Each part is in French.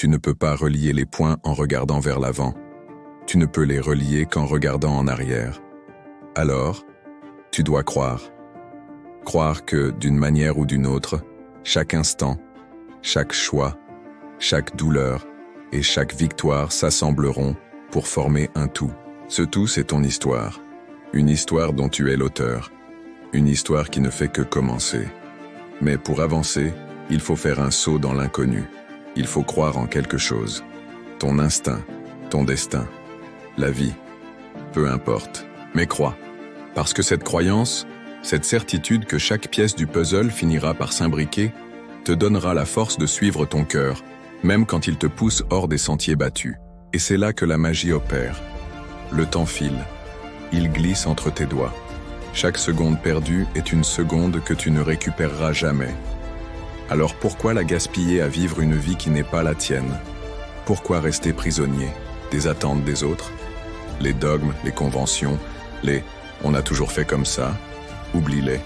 Tu ne peux pas relier les points en regardant vers l'avant. Tu ne peux les relier qu'en regardant en arrière. Alors, tu dois croire. Croire que, d'une manière ou d'une autre, chaque instant, chaque choix, chaque douleur et chaque victoire s'assembleront pour former un tout. Ce tout, c'est ton histoire. Une histoire dont tu es l'auteur. Une histoire qui ne fait que commencer. Mais pour avancer, il faut faire un saut dans l'inconnu. Il faut croire en quelque chose. Ton instinct, ton destin, la vie. Peu importe, mais crois. Parce que cette croyance, cette certitude que chaque pièce du puzzle finira par s'imbriquer, te donnera la force de suivre ton cœur, même quand il te pousse hors des sentiers battus. Et c'est là que la magie opère. Le temps file. Il glisse entre tes doigts. Chaque seconde perdue est une seconde que tu ne récupéreras jamais. Alors pourquoi la gaspiller à vivre une vie qui n'est pas la tienne? Pourquoi rester prisonnier des attentes des autres? Les dogmes, les conventions, « on a toujours fait comme ça », oublie-les.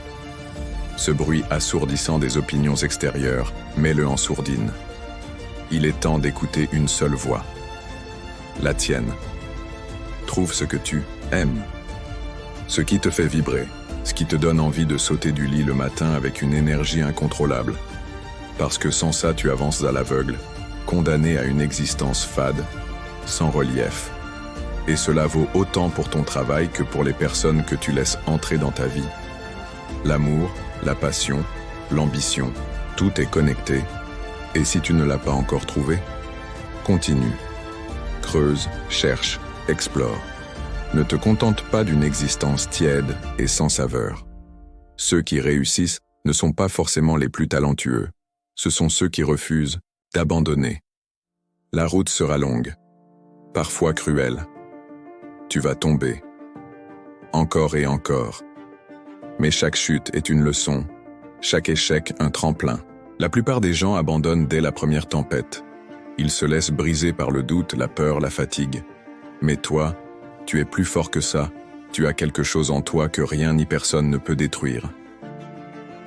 Ce bruit assourdissant des opinions extérieures, mets-le en sourdine. Il est temps d'écouter une seule voix. La tienne. Trouve ce que tu aimes. Ce qui te fait vibrer, ce qui te donne envie de sauter du lit le matin avec une énergie incontrôlable. Parce que sans ça, tu avances à l'aveugle, condamné à une existence fade, sans relief. Et cela vaut autant pour ton travail que pour les personnes que tu laisses entrer dans ta vie. L'amour, la passion, l'ambition, tout est connecté. Et si tu ne l'as pas encore trouvé, continue. Creuse, cherche, explore. Ne te contente pas d'une existence tiède et sans saveur. Ceux qui réussissent ne sont pas forcément les plus talentueux. Ce sont ceux qui refusent d'abandonner. La route sera longue, parfois cruelle. Tu vas tomber, encore et encore. Mais chaque chute est une leçon, chaque échec un tremplin. La plupart des gens abandonnent dès la première tempête. Ils se laissent briser par le doute, la peur, la fatigue. Mais toi, tu es plus fort que ça. Tu as quelque chose en toi que rien ni personne ne peut détruire.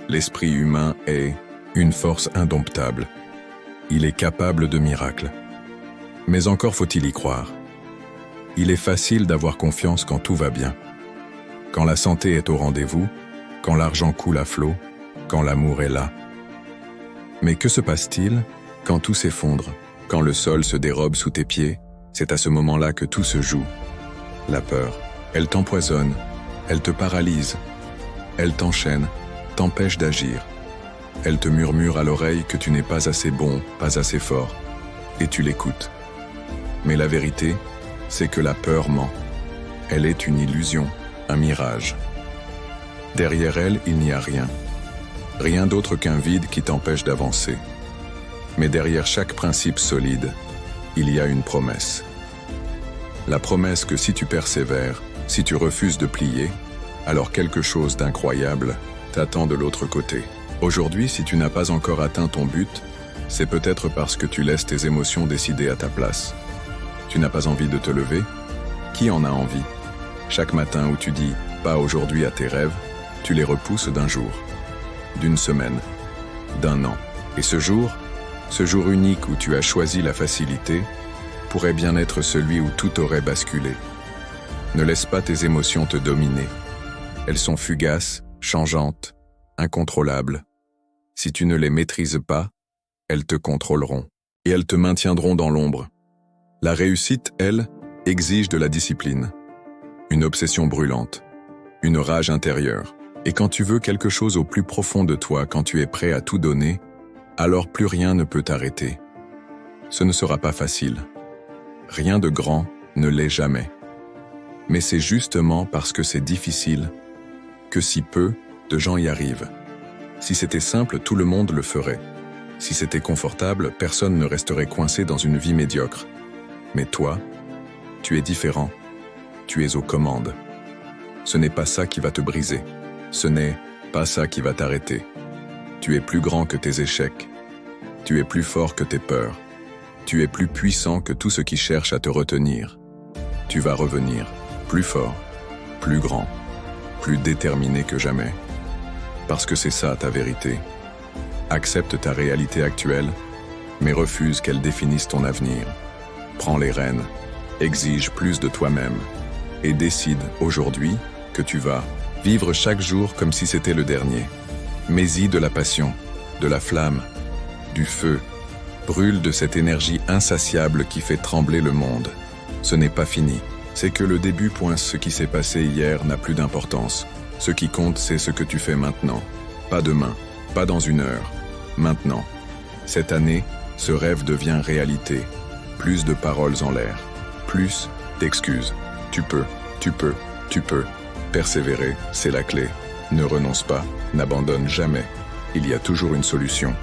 L'esprit humain est une force indomptable. Il est capable de miracles. Mais encore faut-il y croire. Il est facile d'avoir confiance quand tout va bien. Quand la santé est au rendez-vous, quand l'argent coule à flot, quand l'amour est là. Mais que se passe-t-il quand tout s'effondre, quand le sol se dérobe sous tes pieds? C'est à ce moment-là que tout se joue. La peur, elle t'empoisonne, elle te paralyse, elle t'enchaîne, t'empêche d'agir. Elle te murmure à l'oreille que tu n'es pas assez bon, pas assez fort, et tu l'écoutes. Mais la vérité, c'est que la peur ment. Elle est une illusion, un mirage. Derrière elle, il n'y a rien. Rien d'autre qu'un vide qui t'empêche d'avancer. Mais derrière chaque principe solide, il y a une promesse. La promesse que si tu persévères, si tu refuses de plier, alors quelque chose d'incroyable t'attend de l'autre côté. Aujourd'hui, si tu n'as pas encore atteint ton but, c'est peut-être parce que tu laisses tes émotions décider à ta place. Tu n'as pas envie de te lever? Qui en a envie? Chaque matin où tu dis « pas aujourd'hui » à tes rêves, tu les repousses d'un jour, d'une semaine, d'un an. Et ce jour unique où tu as choisi la facilité, pourrait bien être celui où tout aurait basculé. Ne laisse pas tes émotions te dominer. Elles sont fugaces, changeantes, incontrôlables. Si tu ne les maîtrises pas, elles te contrôleront et elles te maintiendront dans l'ombre. La réussite, elle, exige de la discipline, une obsession brûlante, une rage intérieure. Et quand tu veux quelque chose au plus profond de toi, quand tu es prêt à tout donner, alors plus rien ne peut t'arrêter. Ce ne sera pas facile. Rien de grand ne l'est jamais. Mais c'est justement parce que c'est difficile que si peu de gens y arrivent. Si c'était simple, tout le monde le ferait. Si c'était confortable, personne ne resterait coincé dans une vie médiocre. Mais toi, tu es différent. Tu es aux commandes. Ce n'est pas ça qui va te briser. Ce n'est pas ça qui va t'arrêter. Tu es plus grand que tes échecs. Tu es plus fort que tes peurs. Tu es plus puissant que tout ce qui cherche à te retenir. Tu vas revenir, plus fort, plus grand, plus déterminé que jamais. Parce que c'est ça ta vérité. Accepte ta réalité actuelle mais refuse qu'elles définissent ton avenir. Prends les rênes, exige plus de toi-même et décide aujourd'hui que tu vas vivre chaque jour comme si c'était le dernier. Mets-y de la passion, de la flamme, du feu. Brûle de cette énergie insatiable qui fait trembler le monde. Ce n'est pas fini. C'est que le début. Ce qui s'est passé hier n'a plus d'importance. Ce qui compte, c'est ce que tu fais maintenant. Pas demain, pas dans une heure. Maintenant. Cette année, ce rêve devient réalité. Plus de paroles en l'air. Plus d'excuses. Tu peux, tu peux, tu peux. Persévérer, c'est la clé. Ne renonce pas, n'abandonne jamais. Il y a toujours une solution.